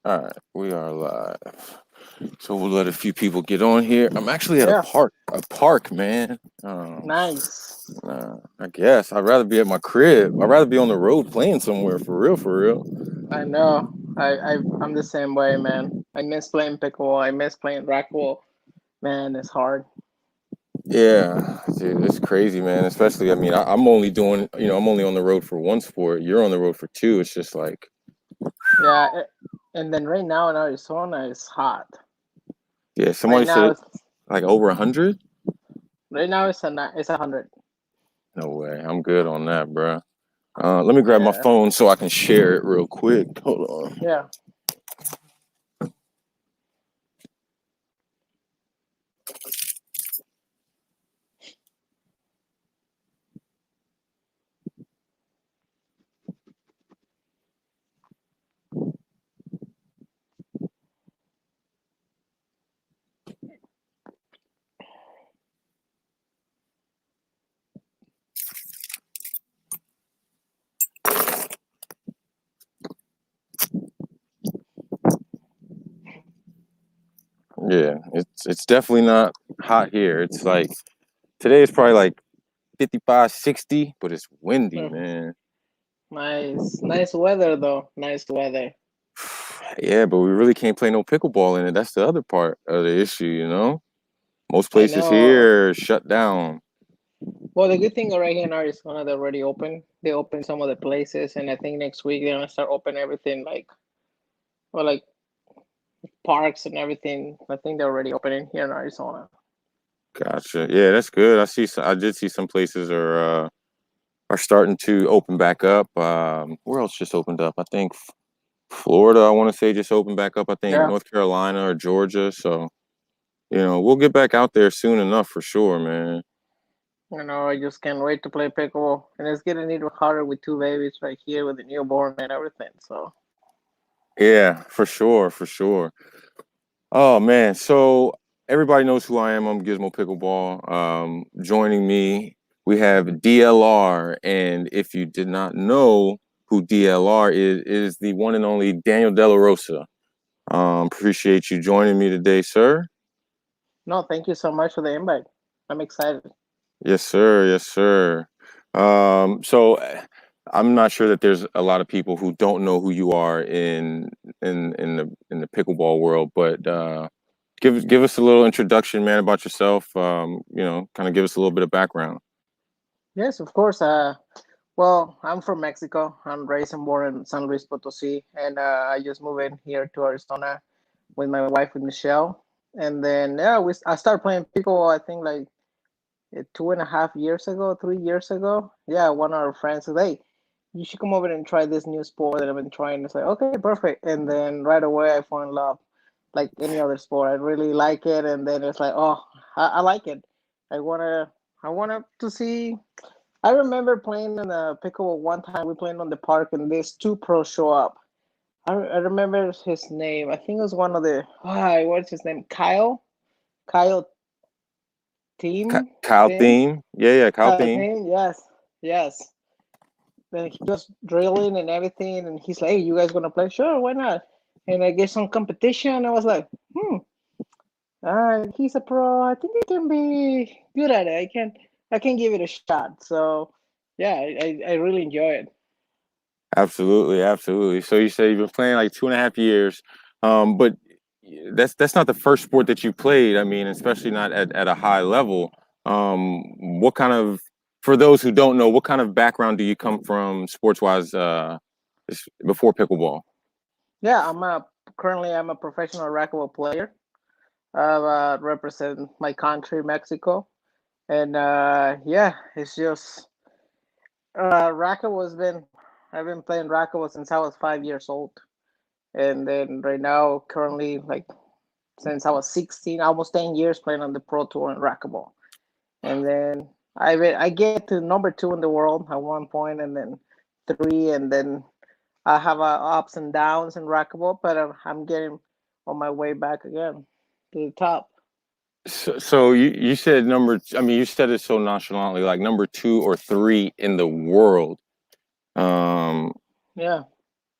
All right, we are live. So we'll let a few people get on here. I'm actually at Yeah. a park, man. Nice. I guess I'd rather be at my crib. I'd rather be on the road playing somewhere for real, for real. I know. I'm the same way, man. I miss playing pickleball. I miss playing racquetball. Man, it's hard. Yeah, dude, it's crazy, man. Especially, I mean, I'm only doing, I'm only on the road for one sport. You're on the road for two. It's just like, Yeah. And then right now in Arizona, it's hot. yeah, Right somebody now, said like over 100. it's 100. No way. I'm good on that, bro. Let me grab my Yeah. phone so I can share it real quick. Hold on. Yeah. Yeah, it's definitely not hot here. It's like today is probably like 55, 60, but it's windy, Mhm. man. Nice. Nice weather, though. Nice weather. Yeah, but we really can't play no pickleball in it. That's the other part of the issue. Most I places know. here are shut down. Well, the good thing right here in Arizona, they're already open. They open some of the places, and I think next week they're gonna start open everything like parks and everything. I think they're already opening here in Arizona. Gotcha. Yeah, that's good. I did see some places are starting to open back up. Where else just opened up? I think Florida, I want to say, just opened back up. I think Yeah. North Carolina or Georgia. So, we'll get back out there soon enough for sure, man. I just can't wait to play pickleball. And it's getting even harder with two babies right here with the newborn and everything. So, Yeah, for sure, for sure. Oh man, so everybody knows who I am. I'm Gizmo Pickleball. Joining me, we have DLR, and if you did not know who DLR is, it is the one and only Daniel De La Rosa. Appreciate you joining me today, sir. no, thank you so much for the invite. I'm excited. Yes, sir. Yes, sir. So I'm not sure that there's a lot of people who don't know who you are in the pickleball world, but give us a little introduction, man, about yourself. Kind of give us a little bit of background. Yes, of course. Well, I'm from Mexico. I'm raised and born in San Luis Potosí, and I just moved in here to Arizona with my wife with Michelle. And then I started playing pickleball. I think like 2.5 years ago, 3 years ago. Yeah, one of our friends said, "Hey, you should come over and try this new sport that I've been trying." It's like, okay, perfect. And then right away, I fall in love, like any other sport. I really like it, and then it's like, oh, I like it. I wanna, I wanna to see. I remember playing in a pickleball one time. We played on the park, and these two pros show up. I remember his name. I think it was one of the. What's his name? Kyle Team. Kyle Thing. theme, yeah, Kyle Kyle theme. Team. Yes, yes. Then he was drilling and everything, and he's like, "Hey, you guys gonna play? Sure, why not?" And I guess some competition. I was like, he's a pro. I think he can be good at it. I can give it a shot. So, yeah, I really enjoy it. Absolutely, absolutely. So you say you've been playing like 2.5 years, but that's not the first sport that you played. I mean, especially not at a high level. What kind of, for those who don't know, what kind of background do you come from sports wise before pickleball? Yeah, I'm a professional racquetball player. I represent my country, Mexico, and yeah, it's just racquetball has been. I've been playing racquetball since I was 5 years old, and then right now, currently, like since I was 16, almost 10 years playing on the pro tour in racquetball, and then I get to number two in the world at one point, and then three, and then I have ups and downs in racquetball, but I'm getting on my way back again to the top. So you said I mean, you said it so nonchalantly, like number two or three in the world. Um, Yeah.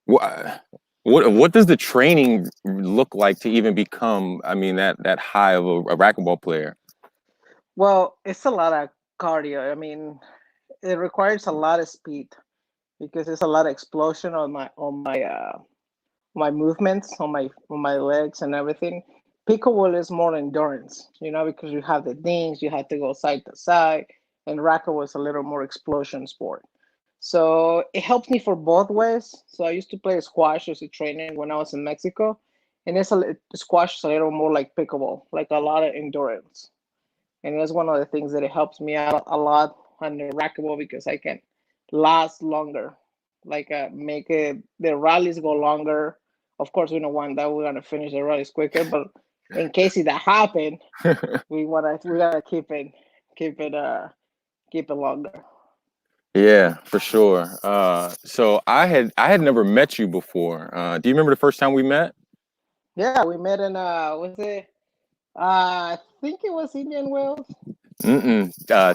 what? What does the training look like to even become, I mean, that high of a racquetball player? Well, it's a lot of cardio. I mean, it requires a lot of speed because there's a lot of explosion on my movements, on my legs and everything. Pickleball is more endurance, because you have the things, you have to go side to side, and racquetball is a little more explosion sport. So it helps me for both ways. So I used to play squash as a training when I was in Mexico, and squash is a little more like pickleball, like a lot of endurance, and that's one of the things that it helps me out a lot on the racquetball because I can last longer, like make it the rallies go longer. Of course, we don't want that. We want to finish the rallies quicker, but in case it that happen, we gotta keep it longer. Yeah, for sure. So I had never met you before. Do you remember the first time we met? Yeah, we met in was it? I think it was Indian Wells,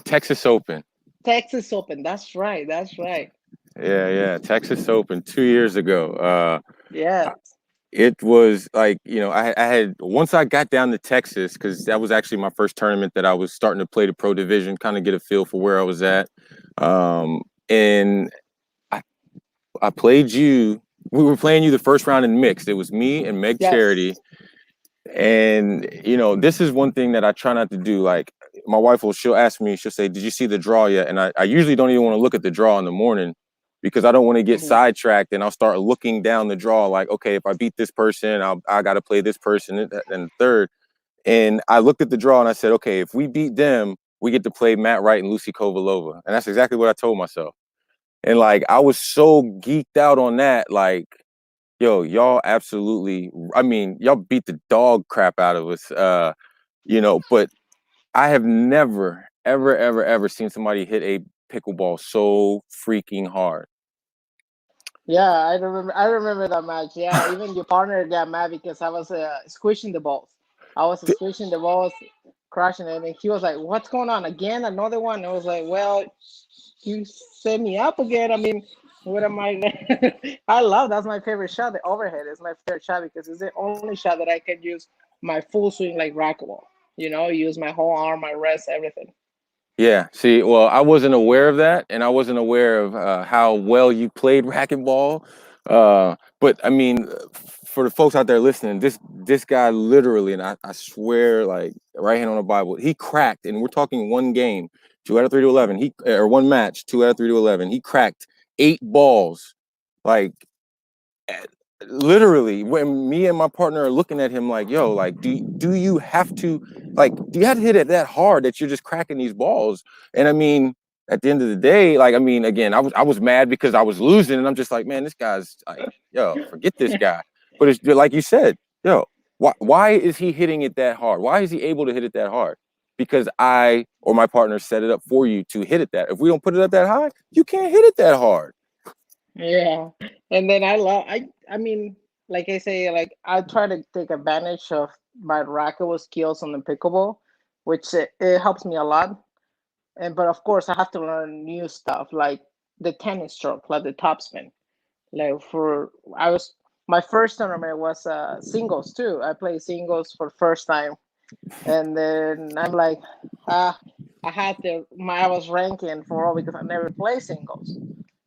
Texas Open. Texas Open. That's right. That's right. Yeah, Texas Open 2 years ago. Yes. It was like, I had once I got down to Texas, because that was actually my first tournament that I was starting to play the pro division, kind of get a feel for where I was at. And I, I played you. We were playing you the first round in mixed. It was me and Meg Yes. Charity. And this is one thing that I try not to do. Like my wife she'll ask me, she'll say, "Did you see the draw yet?" And I usually don't even want to look at the draw in the morning because I don't want to get Mhm. sidetracked, and I'll start looking down the draw like, okay, if I beat this person, I got to play this person and third. And I looked at the draw and I said, okay, if we beat them, we get to play Matt Wright and Lucy Kovalova. And that's exactly what I told myself. And like I was so geeked out on that, like, yo, y'all absolutely, I mean, y'all beat the dog crap out of us. But I have never, ever, ever, ever seen somebody hit a pickleball so freaking hard. Yeah, I remember that match. Yeah, even your partner got mad because I was squishing the balls. I was squishing the balls, crushing it, and he was like, "What's going on again? Another one?" I was like, "Well, you set me up again. I mean, what am I?" I love that's my favorite shot. The overhead is my favorite shot because it's the only shot that I can use my full swing like racquetball. Use my whole arm, my wrist, everything. Yeah. See, well, I wasn't aware of that, and I wasn't aware of how well you played racquetball. But I mean, for the folks out there listening, this guy literally, and I swear, like right hand on the Bible, he cracked, and we're talking one game, 2 out of 3 to 11. Or one match, 2 out of 3 to 11. He cracked 8 balls, like literally when me and my partner are looking at him like, yo, like do you have to, like, do you have to hit it that hard that you're just cracking these balls? And I mean, at the end of the day, like, I mean, again, I was mad because I was losing, and I'm just like, man, this guy's like, yo, forget this guy. But it's like you said, yo, why is he hitting it that hard? Why is he able to hit it that hard? Because I or my partner set it up for you to hit it that. If we don't put it up that high, you can't hit it that hard. Yeah, and then I mean, like I say, like I try to take advantage of my racquetball skills on the pickleball, which it helps me a lot. And but of course, I have to learn new stuff like the tennis stroke, like the topspin. Like for I was my first tournament was singles too. I played singles for first time, and then I'm like, ah, I was ranking for all because I never play singles,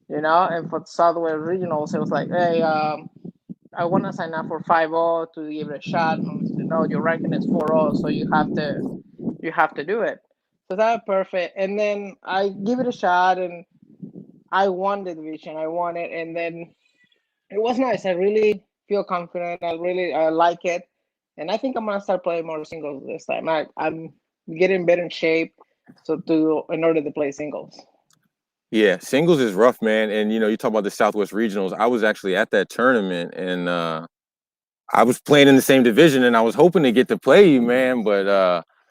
and for Southwest Regionals, it was like, hey, I want to sign up for 5-0 to give it a shot. And no, your ranking is 4-0, so you have to do it. So that perfect. And then I give it a shot, and I won the division. I won it, and then it was nice. I really feel confident. I like it, and I think I'm gonna start playing more singles this time. I'm getting better in shape, so to in order to play singles. Yeah, singles is rough, man. And you talk about the Southwest Regionals. I was actually at that tournament, and I was playing in the same division, and I was hoping to get to play you, man. But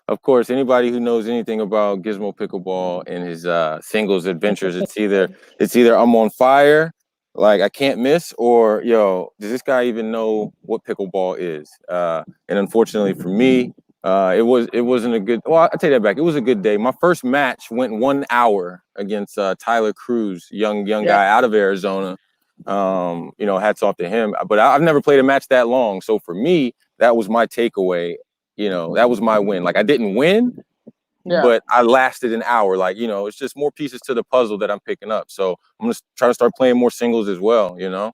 of course, anybody who knows anything about Gizmo Pickleball and his singles adventures, it's either I'm on fire, like I can't miss, or yo, does this guy even know what pickleball is? And unfortunately for me, it wasn't a good. Well, I take that back. It was a good day. My first match went 1 hour against Tyler Cruz, young Yeah. guy out of Arizona. You know, hats off to him. But I've never played a match that long. So for me, that was my takeaway. You know, that was my win. Like I didn't win, Yeah, but I lasted an hour. Like, you know, it's just more pieces to the puzzle that I'm picking up. So I'm gonna try to start playing more singles as well, you know?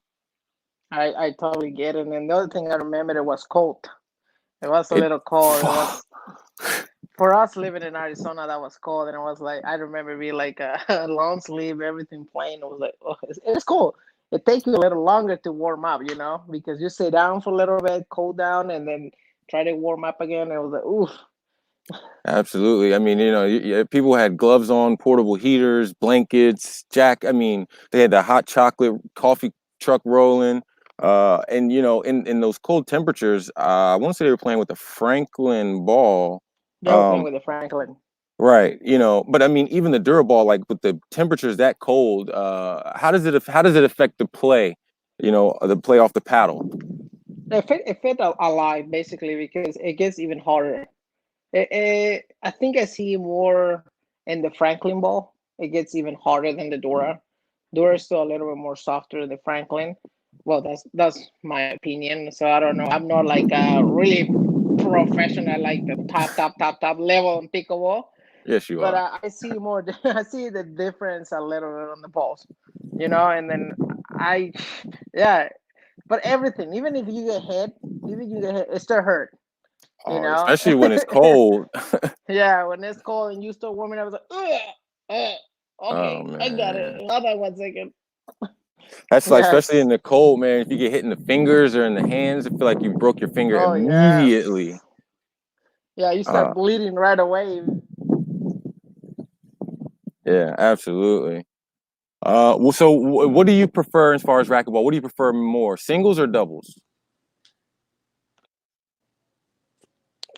I totally get it. And the other thing I remember, it was cold. It was a It little cold. It was for us living in Arizona. That was cold, and it was like I remember being like a long sleeve, everything plain. It was like, oh, it's cool. It takes you a little longer to warm up, you know, because you sit down for a little bit, cool down, and then try to warm up again. It was like, oof. Absolutely. I mean, you know, people had gloves on, portable heaters, blankets, I mean, they had the hot chocolate coffee truck rolling. And you know, in those cold temperatures, I want to say they were playing with the Franklin ball. They were playing Um, with the Franklin. right, you know, but I mean, even the Duraball, like with the temperatures that cold, how does it affect the play? You know, the play off the paddle. It fit alive basically because it gets even harder. I think I see more in the Franklin ball. It gets even harder than the Dora. Dora is still a little bit more softer than the Franklin. Well, that's my opinion. So I don't know. I'm not like a really professional, like the top level in pickleball. Yes, you But are. I see more. I see the difference a little bit on the balls, you know. And then I, yeah. But everything, even if you get hit, even you get hit, it still hurt, you know. Especially when it's cold. Yeah, when it's cold and you start warming up, I was like, Oh okay, I got it. man. Hold on 1 second. That's like, especially Yes. in the cold, man. If you get hit in the fingers or in the hands, I feel like you broke your finger Oh, immediately. yes. Yeah, you Uh, start bleeding right away. yeah, absolutely. Well, so what do you prefer as far as racquetball? What do you prefer more, singles or doubles?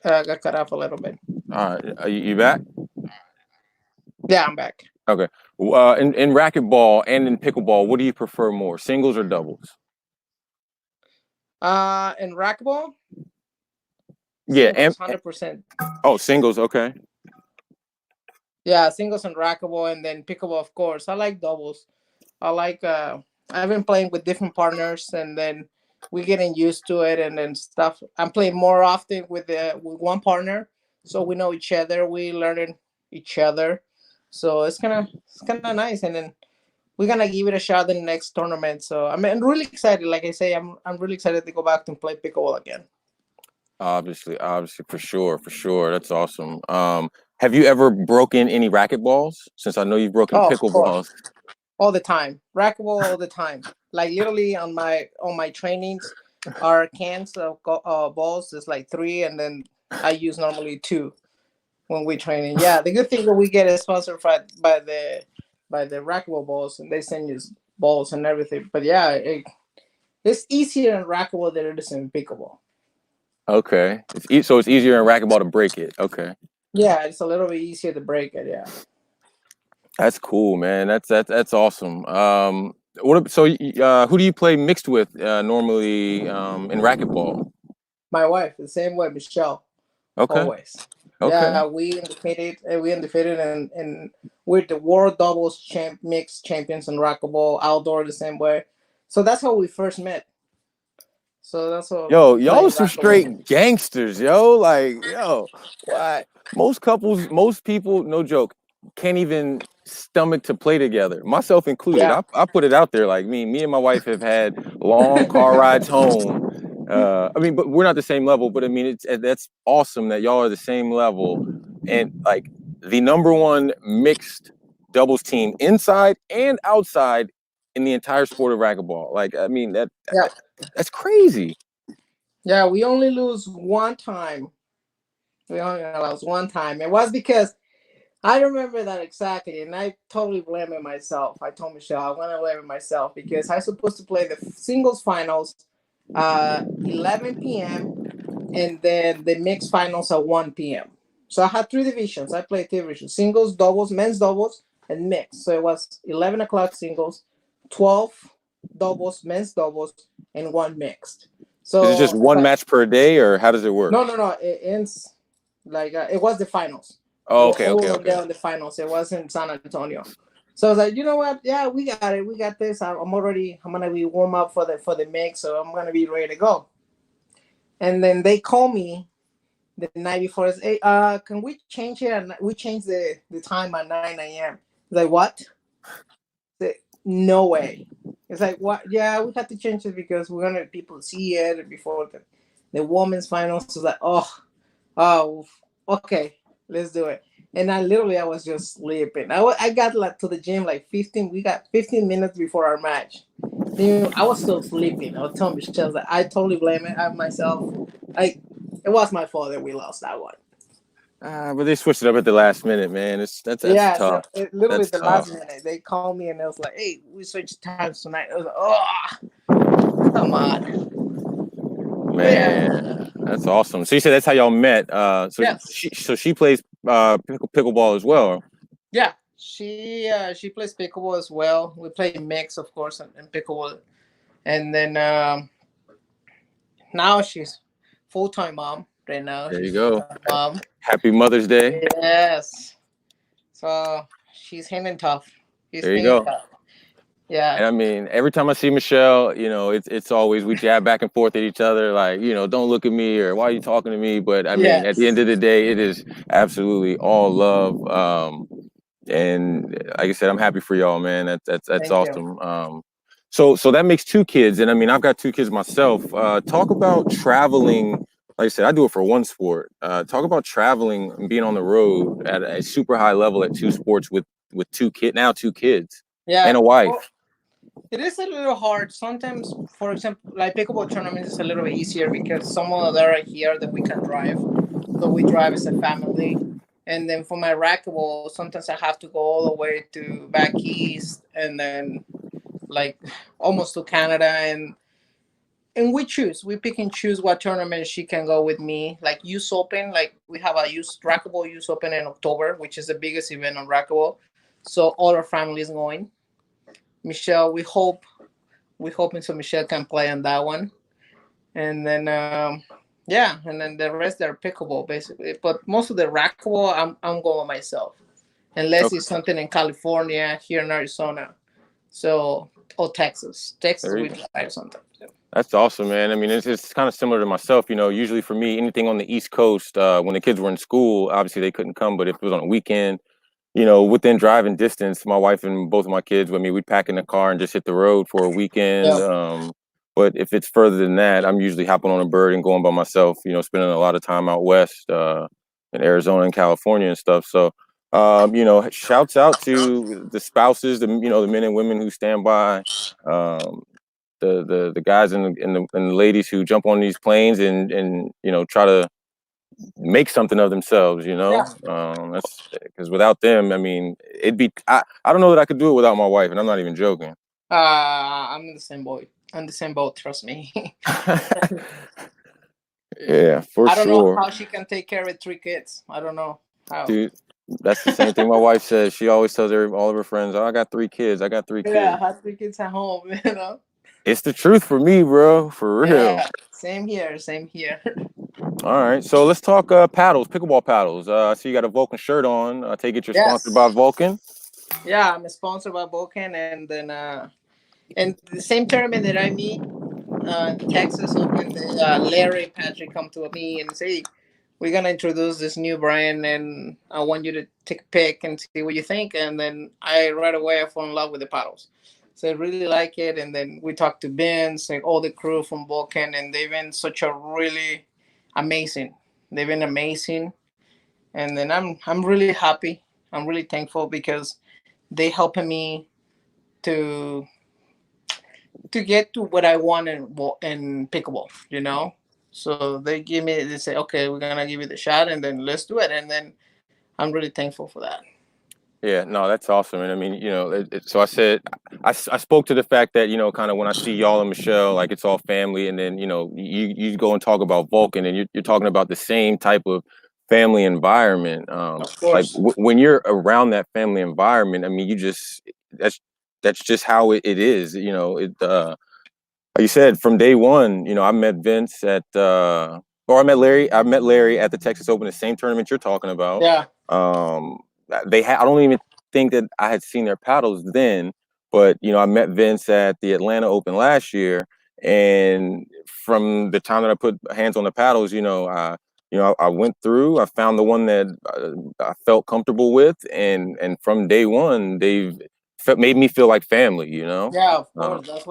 I got cut off a little bit. All right, you back? Yeah, I'm back. Okay. In racquetball and in pickleball, what do you prefer more, singles or doubles? In racquetball, Yeah, singles, 100%. oh, singles. Okay. Yeah, singles and racquetball, and then pickleball, of course. I like doubles. I like. I've been playing with different partners, and then we getting used to it, and then stuff. I'm playing more often with one partner, so we know each other. We learning each other, so it's kind of nice. And then we're gonna give it a shot in the next tournament. So I'm really excited. Like I say, I'm really excited to go back and play pickleball again. Obviously, for sure. That's awesome. Have you ever broken any racquetballs? Since I know you've broken Oh, of pickleballs. course, all the time, racquetball all the time. Like literally on my trainings, our cans of balls is like three, and then I use normally two when we training. Yeah, the good thing that we get is sponsored by the racquetball balls, and they send you balls and everything. But yeah, it's easier in racquetball than it is in pickleball. Okay, so it's easier in racquetball to break it. Okay, Yeah, it's a little bit easier to break it. Yeah, that's cool, man. That's awesome. Who do you play mixed with normally in racquetball? my wife the same way, Michelle. Okay, Always. okay. Yeah, we undefeated, and we're the world doubles mixed champions in racquetball outdoor the same way. So that's how we first met. So that's how Yo, y'all are playing some racquetball. straight gangsters, yo. Like, yo, what? Most couples, most people, no joke, can't even stomach to play together, myself included. Yeah. I put it out there, like me and my wife have had long car rides home. I mean, but we're not the same level. But I mean, that's awesome that y'all are the same level, and like the number one mixed doubles team inside and outside in the entire sport of racquetball. Like, I mean, Yeah. that's crazy. Yeah. We only lose one time. We only lost one time. It was because I remember that exactly, and I totally blame it myself. I told Michelle I want to blame it myself because I was supposed to play the singles finals 11 p.m. and then the mixed finals at 1 p.m. So I had three divisions. I played three divisions: singles, doubles, men's doubles, and mixed. So it was 11 o'clock singles, 12 doubles, men's doubles, and one mixed. Is it just So one match per day, or how does it work? no. It ends like it was the finals. Oh, okay, All okay, of them okay. there in the finals. It was in San Antonio. So I was like, you know what? Yeah, we got it. We got this. I'm gonna be warm up for the mix, so I'm gonna be ready to go. And then they call me the night before. It's, hey, can we change it? And we changed the time at 9 a.m. Like what? No way. It's like what? Yeah, we had to change it because we're gonna people see it before the women's finals. It's like oh, okay, let's do it. And I was just sleeping. I got like to the gym like 15. We got 15 minutes before our match. I was still sleeping. I was telling Michelle that I totally blame it on myself. Like it was my fault that we lost that one. But they switched it up at the last minute, man. That's Yeah, so tough. literally That's the last tough, minute they called me and it was like, "Hey, we switched times tonight." I was like, "Oh, come on!" But yeah, man. That's awesome. So you said that's how y'all met. yes, So she plays pickleball as well. yeah. She plays pickleball as well. We play mix, of course, and pickleball. And then now she's full time mom. Right now, There you she's full go. time mom. Happy Mother's Day. Yes. So she's hanging tough. She's There you hanging go. tough. Yeah. And I mean, every time I see Michelle, it's always we jab back and forth at each other, like, don't look at me or why are you talking to me? But I mean, at the end Yes. of the day, it is absolutely all love. And like I said, I'm happy for y'all, man. That's Thank you. awesome. So that makes two kids, and I mean, I've got two kids myself. Talk about traveling. Like I said, I do it for one sport. Talk about traveling and being on the road at a super high level at two sports with two kids and Yeah. a Well, wife. it is a little hard. Sometimes, for example, like pickleball tournaments is a little bit easier because some of them are here that we can drive. So we drive as a family. And then for my racquetball, sometimes I have to go all the way to back east and then like almost to Canada and we pick and choose what tournament she can go with me. Like US Open, like we have a US racquetball US Open in October, which is the biggest event on racquetball. So all our family is going. Michelle, we hoping so Michelle can play on that one, and then yeah, and then the rest are pickleball basically. But most of the racquetball, I'm going myself, unless it's Okay, something in California, here in Arizona, so or Texas. Texas there you we go. drive sometimes. That's awesome, man. I mean, it's kind of similar to myself. Usually for me, anything on the East Coast, when the kids were in school, obviously they couldn't come. But if it was on a weekend, within driving distance, my wife and both of my kids with me, we'd pack in the car and just hit the road for a weekend. Yeah. But if it's further than that, I'm usually hopping on a bird and going by myself, spending a lot of time out west, in Arizona and California and stuff. So, shouts out to the spouses, the men and women who stand by, um, the guys and the ladies who jump on these planes and try to make something of themselves, Yeah. that's because without them, I mean, I don't know that I could do it without my wife, and I'm not even joking. I'm in the same boat. I'm the same boat. Trust me. Yeah, for I don't know sure, how she can take care of 3 kids. I don't know how. dude. That's the same thing my wife says. She always tells all of her friends, "Oh, I got 3 kids. I got three Yeah, kids." have 3 kids at home. You know. It's the truth for me, bro. For real. Yeah. Same here. Same here. All right, so let's talk paddles, pickleball paddles. I see you got a Vulcan shirt on. I take it you're sponsored by Yes. Vulcan. Yeah, I'm sponsored by Vulcan, and then and the same tournament that I meet Texas Open, Larry Patrick come to me and say, "We're gonna introduce this new brand, and I want you to take a pic and see what you think." And then I right away I fall in love with the paddles, so I really like it. And then we talked to Vince and all the crew from Vulcan, and they've been such a really amazing. They've been amazing, and then I'm really happy. I'm really thankful because they helping me to get to what I want in pickleball, you know. So they say, okay, we're gonna give you the shot, and then let's do it. And then I'm really thankful for that. Yeah, no, that's awesome. And I mean, so I said, I spoke to the fact that, kind of when I see y'all and Michelle, like it's all family. And then, you go and talk about Vulcan and you're talking about the same type of family environment. Of Like course. when you're around that family environment, I mean, that's, that's just how it is, like you said, from day one, I met Vince or I met Larry at the Texas Open, the same tournament you're talking about. Yeah. Um, I don't even think that I had seen their paddles then, but I met Vince at the Atlanta Open last year, and from the time that I put hands on the paddles, I went through. I found the one that I felt comfortable with, and from day one, they've made me feel like family. Yeah, of Uh, course. That's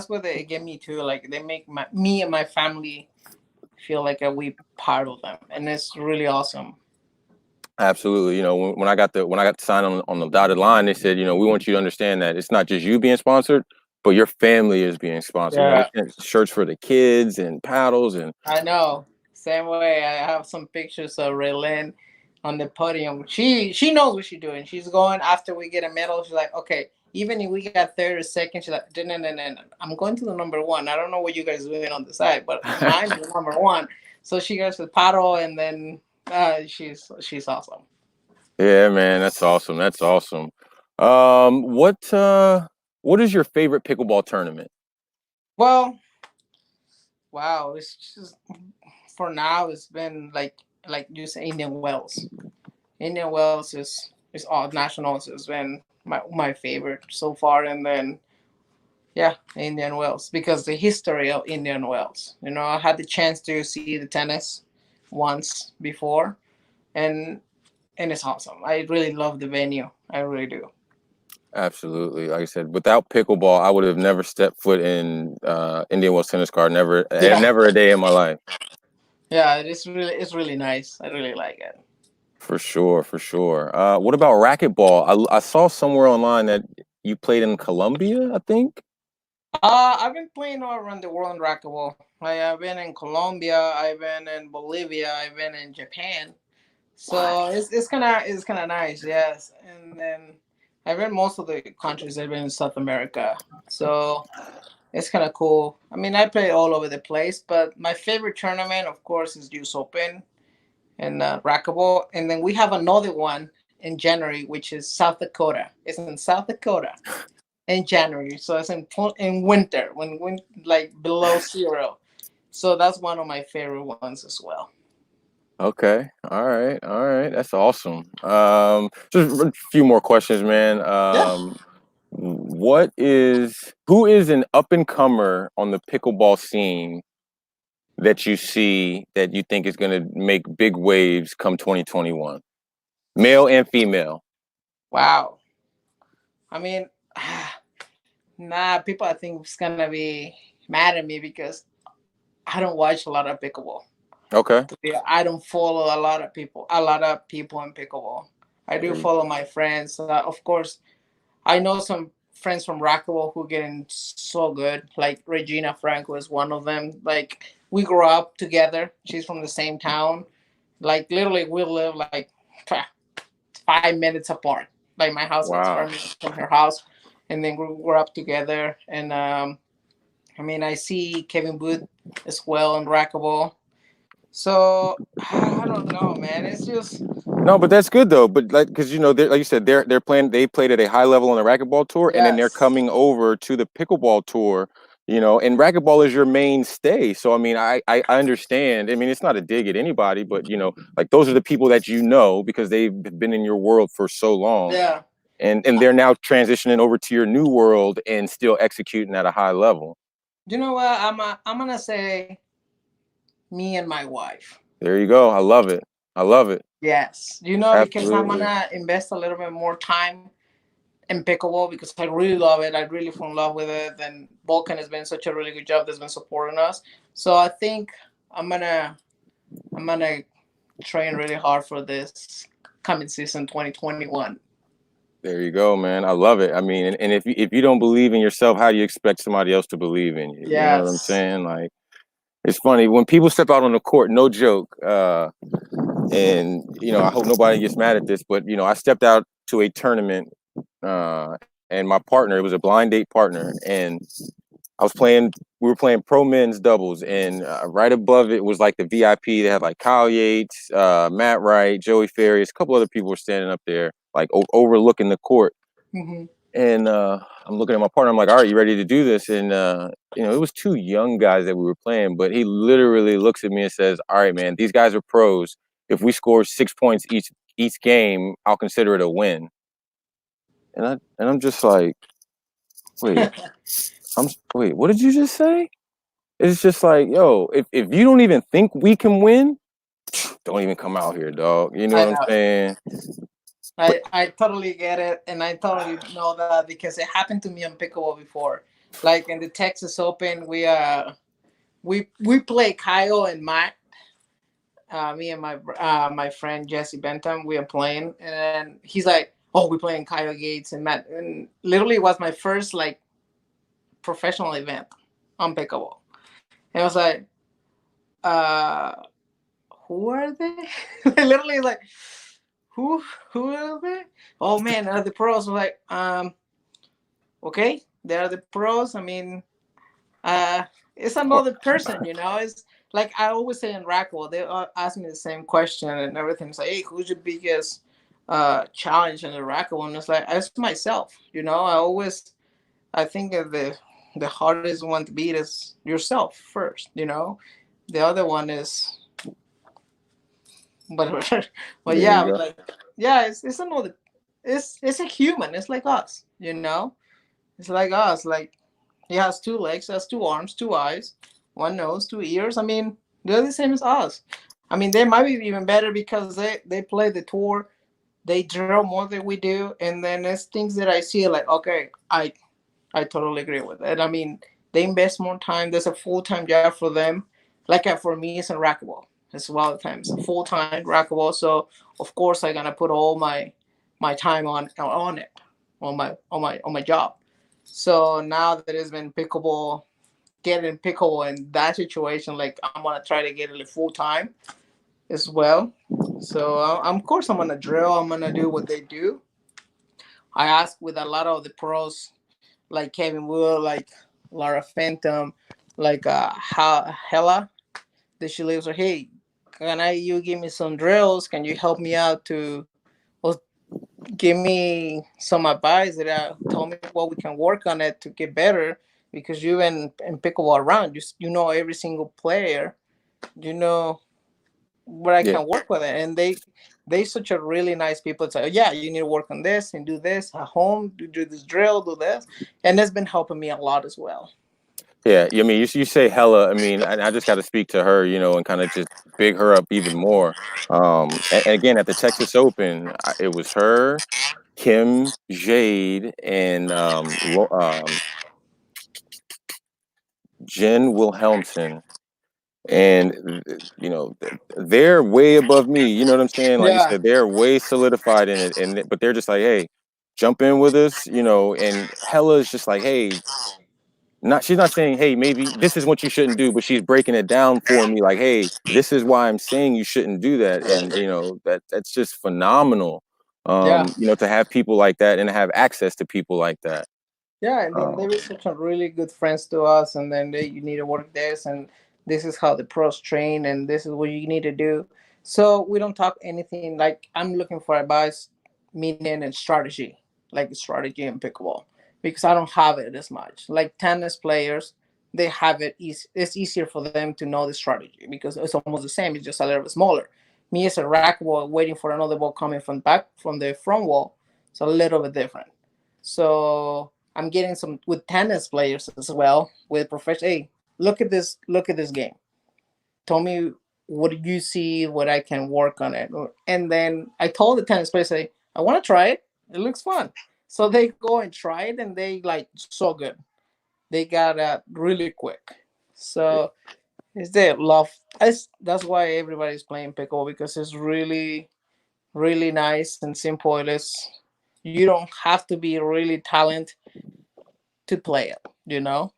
what they get me too. Like they make me and my family feel like we part of them, and it's really awesome. Absolutely. When I got to sign on the dotted line, they said, we want you to understand that it's not just you being sponsored, but your family is being sponsored. Yeah, We sent shirts for the kids and paddles and I know. Same way. I have some pictures of Raylene on the podium. She knows what she's doing. She's going after we get a medal. She's like, okay, even if we got 30 seconds, she's like, no, no, no, no. I'm going to the number one. I don't know what you guys are doing on the side, but mine's the number one. So she goes to the paddle, and then she's awesome. yeah, man, that's awesome. That's awesome. What is your favorite pickleball tournament? Well, wow, it's just for now. It's been like you say, Indian Wells. Indian Wells is all nationals. Has been my favorite so far, and then yeah, Indian Wells because the history of Indian Wells. I had the chance to see the tennis once before, and it's awesome. I really love the venue. I really do. Absolutely. Like I said, without pickleball, I would have never stepped foot in Indian Wells tennis court. Never, Yeah, never a day in my life. yeah. It's really nice. I really like it. For sure, for sure. What about racquetball? I saw somewhere online that you played in Colombia, I think. I've been playing all around the world in racquetball. I've been in Colombia. I've been in Bolivia. I've been in Japan. What? So it's kind of nice, yes. And then I've been most of the countries. I've been in South America, so it's kind of cool. I mean, I play all over the place, but my favorite tournament, of course, is US Open and racquetball. And then we have another one in January, which is South Dakota. It's in South Dakota in January, so it's in winter when like below zero. So that's one of my favorite ones as well. Okay. All right. All right. That's awesome. Just a few more questions, man. Yeah. Who is an up and comer on the pickleball scene that you see that you think is going to make big waves come 2021? Male and female. Wow. I mean, nah, people I think is gonna be mad at me because I don't watch a lot of pickleball. Okay. Yeah, I don't follow a lot of people in pickleball. I do follow my friends. Of course, I know some friends from racquetball who getting so good. Like Regina Franco is one of them. Like we grew up together. She's from the same town. Like literally, we live like 5 minutes apart. Like my house is Wow. 5 minutes from her house, and then we grew up together. And I mean, I see Kevin Booth as well in racquetball. So I don't know, man. It's just No, but that's good though. But because like you said, they're playing. They played at a high level on the racquetball tour, and then they're yes, coming over to the pickleball tour. And racquetball is your mainstay. So I mean, I understand. I mean, it's not a dig at anybody, but like those are the people that because they've been in your world for so long, yeah. and they're now transitioning over to your new world and still executing at a high level. You know what? I'm gonna say me and my wife. There you go. I love it. I love it. Yes, because I'm Absolutely. gonna invest a little bit more time in pickleball because I really love it. I really fall in love with it. And Vulcan has been such a really good job that's been supporting us. So I think I'm gonna I'm gonna train really hard for this coming season 2021. There you go, man. I love it. I mean, and if you don't believe in yourself, how do you expect somebody else to believe in you? You know what I'm Yes. saying? Like, it's funny when people step out on the court. No joke. And I hope nobody gets mad at this, but I stepped out to a tournament, and my partner, it was a blind date partner, and I was playing. We were playing pro men's doubles, and right above it was like the VIP. They had like Kyle Yates, Matt Wright, Joey Farias, a couple other people were standing up there, like overlooking the court. Hmm. And I'm looking at my partner. I'm like, all right, you ready to do this? And it was two young guys that we were playing, but he literally looks at me and says, all right, man, these guys are pros. If we score 6 points each game, I'll consider it a win. I'm just like, wait, wait, what did you just say? It's just like, yo, if you don't even think we can win, don't even come out here, dog. You know I what I'm know. saying? But I totally get it, and I totally know that because it happened to me on pickleball before. Like in the Texas Open, we play Kyle and Matt. Me and my friend Jesse Bentham, we are playing, and he's like, "Oh, we're playing Kyle Gates and Matt," and literally it was my first like professional event on pickleball. And I was like, uh, "Who are they?" Literally like, "Who who are they?" Oh man, are the pros? I'm like, okay, they're the pros. I mean, uh, it's another person, you know. It's like I always say in racquetball, they ask me the same question and everything. It's like, hey, who's your biggest challenge in the racquetball? And it's like, it's myself, you know. I think that the hardest one to beat is yourself first, you know. The other one is, but but there you yeah, go. like yeah, it's another, it's a human. It's like us, you know. It's like us, like he has two legs, has two arms, two eyes, one nose, two ears. I mean, they're the same as us. I mean, they might be even better because they play the tour, they drill more than we do, and then there's things that I see like, okay, I totally agree with it. I mean, they invest more time. There's a full time job for them, like for me, it's in racquetball as well. At times, a full time racquetball. So of course, I'm gonna put all my time on it, on my job. So now that it's been pickleball, getting pickleball in that situation, like I'm gonna try to get it full time as well. So of course I'm gonna drill. I'm gonna do what they do. I ask with a lot of the pros like Kevin Wood, like Laura Phantom, like Hella, that she lives. Or hey, can I you give me some drills? Can you help me out to well, give me some advice that tell me what we can work on it to get better because you and pickleball around you know every single player, you know where I Yeah, can work with it, and they such a really nice people to say, oh, yeah, you need to work on this and do this at home, do this drill, do this, and that's been helping me a lot as well. yeah. I mean, you say hella. I mean, I just got to speak to her, you know, and kind of just big her up even more. And again, at the Texas Open, it was her, Kim, Jade, and Jen Wilhelmsen. And you know, they're way above me. You know what I'm saying? Like you Yeah, said, they're way solidified in it, and but they're just like, hey, jump in with us, you know. And Hella is just like, hey, not she's not saying, hey, maybe this is what you shouldn't do, but she's breaking it down for me, like, hey, this is why I'm saying you shouldn't do that, and you know that's just phenomenal. yeah. You know, to have people like that and to have access to people like that. Yeah, and then Um, they were such a really good friends to us, and then you need to work this, and this is how the pros train, and this is what you need to do. So we don't talk anything like I'm looking for advice, meaning and strategy, like strategy in pickleball, because I don't have it as much. Like tennis players, they have it easy. It's easier for them to know the strategy because it's almost the same. It's just a little bit smaller. Me as a racquetball, waiting for another ball coming from back from the front wall, it's a little bit different. So I'm getting some with tennis players as well with professional. Hey, look at this game. Tell me what do you see, what I can work on it. And then I told the tennis players, say, I want to try it. It looks fun. So they go and try it, and they like so good. They got really quick. So it's their love. That's why everybody's playing pickle because it's really really nice and simple. It's you don't have to be really talented to play it, you know?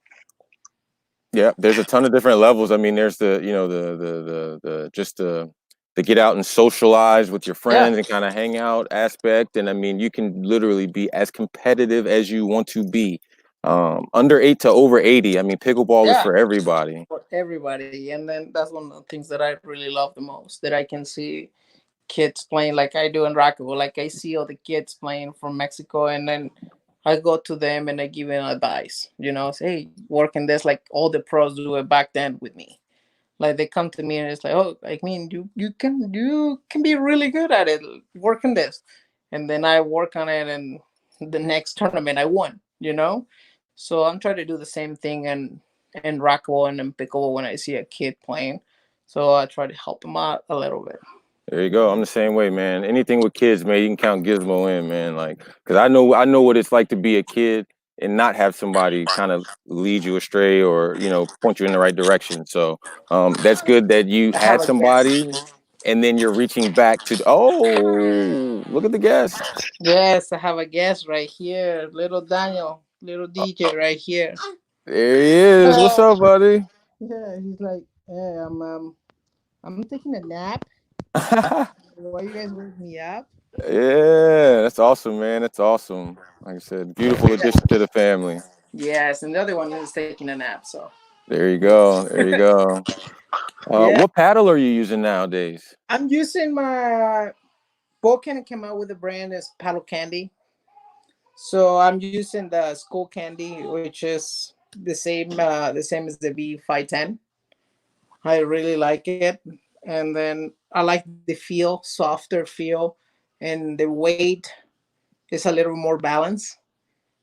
Yeah, there's a ton of different levels. I mean, there's the, you know, the just the get out and socialize with your Yeah, friends and kind of hang out aspect. And I mean, you can literally be as competitive as you want to be. Under 8 to over 80. I mean, pickleball is yeah, for everybody. for everybody. And then that's one of the things that I really love the most that I can see kids playing like I do in racquetball. Like I see all the kids playing from Mexico, and then I go to them and I give them advice, you know, say, hey, work in this like all the pros do it back then with me. Like they come to me and it's like, oh, I mean, you can be really good at it. Work on this, and then I work on it, and the next tournament I won. So I'm trying to do the same thing and racquetball and in pickleball when I see a kid playing. So I try to help him out a little bit. There you go. I'm the same way, man. Anything with kids, man, you can count Gizmo in, man. Like, cause I know what it's like to be a kid and not have somebody kind of lead you astray or point you in the right direction. So that's good that you I have had a guest. somebody, and then you're reaching back to. Oh, look at the guest. Yes, I have a guest right here, little Daniel, little Uh, DJ right here. there he is. What's Uh, up, buddy? yeah, he's like, hey, I'm taking a nap. Why you guys wake me up? Yeah, that's awesome, man. That's awesome. Like I said, beautiful addition to the family. Yes, and the other one is taking a nap. So There you go. There you go. yeah, What paddle are you using nowadays? I'm using my Vulcan came out with a brand is Paddle Candy. So I'm using the School Candy, which is the same as the V510. I really like it, and then I like the feel, softer feel, and the weight is a little more balanced.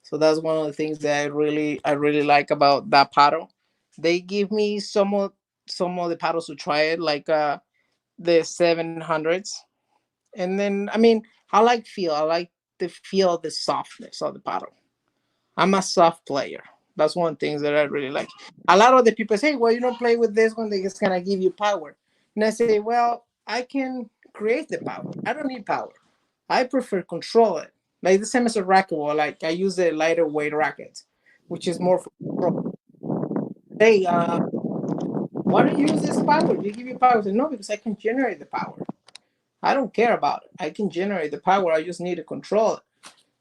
So that's one of the things that I really like about that paddle. They give me some of the paddles to try it, like the 700s, and then I like the feel of the softness of the paddle. I'm a soft player. That's one thing that I really like. A lot of the people say, "Well, you don't play with this one; they just gonna give you power." And I say, "Well, I can create the power. I don't need power. I prefer control it. Like the same as a racquetball. Like I use a lighter weight racket, which is more for control. Hey, why don't you use this power? You give you power. I say, no, because I can generate the power. I don't care about it. I can generate the power. I just need to control it.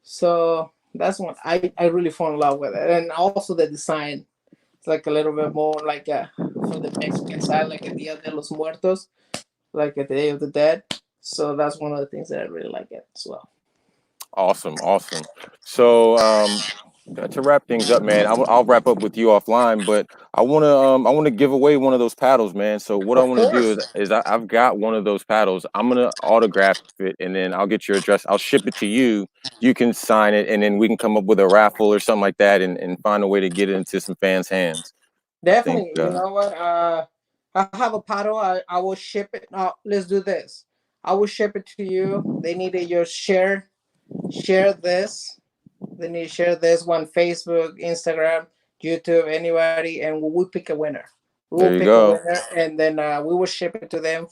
So that's when I really fall in love with it. And also the design. It's like a little bit more like for the Mexican side, like a Dia de los Muertos, like a Day of the Dead. So that's one of the things that I really like it as well. Awesome, awesome. So, to wrap things up, man, I'll wrap up with you offline, but I want to give away one of those paddles, man. So what I Of want to do course. is I've got one of those paddles. I'm gonna autograph it, and then I'll get your address. I'll ship it to you. You can sign it, and then we can come up with a raffle or something like that, and find a way to get it into some fans' hands. I think. Definitely. You know what? I have a paddle. I will ship it. Let's do this. I will ship it to you. They need to just share this. They need to share this one Facebook, Instagram, YouTube, anybody, and we will pick a winner. We will There you pick a go. winner, and then we will ship it to them.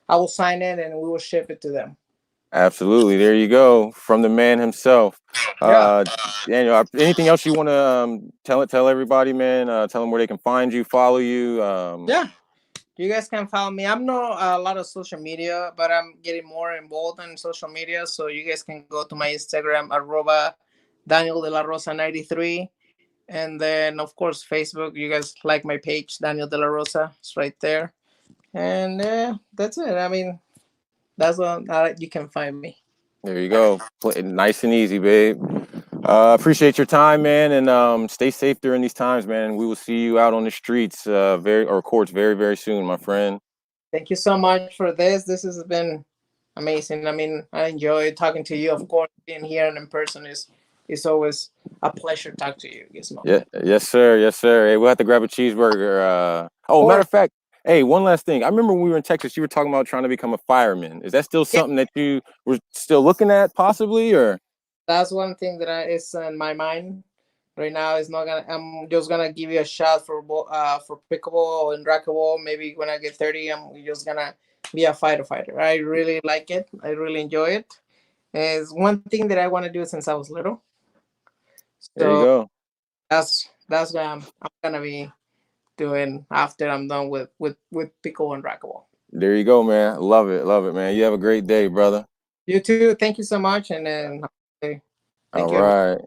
I will sign it, and we will ship it to them. Absolutely. There you go. From the man himself. Yeah, Uh Daniel, anything else you want to tell everybody, man? Tell them where they can find you, follow you. yeah. You guys can follow me. I'm not a lot of social media, but I'm getting more involved in social media. So you guys can go to my Instagram, arroba Daniel de la Rosa 93. And then, of course, Facebook. You guys like my page, Daniel de la Rosa. It's right there. And that's it. I mean, that's what you can find me. There you go. Nice and easy, babe. Appreciate your time, man, and stay safe during these times, man. We will see you out on the streets, or courts very, very soon, my friend. Thank you so much for this. This has been amazing. I mean, I enjoy talking to you. Of course, being here and in person is always a pleasure to talk to you, Gizmo. Yeah, yes, sir, yes, sir. Hey, we'll have to grab a cheeseburger. Of Oh, matter course, of fact, hey, one last thing. I remember when we were in Texas, you were talking about trying to become a fireman. Is that still yeah, something that you were still looking at, possibly, or? that's one thing that is in my mind right now. Is not gonna. I'm just gonna give you a shot for pickleball and racquetball. Maybe when I get 30, I'm just gonna be a fighter. I really like it. I really enjoy it. It's one thing that I want to do since I was little. There you So go. that's what I'm gonna be doing after I'm done with pickle and racquetball. There you go, man. Love it, man. You have a great day, brother. You too. Thank you so much, and then All thank you. right.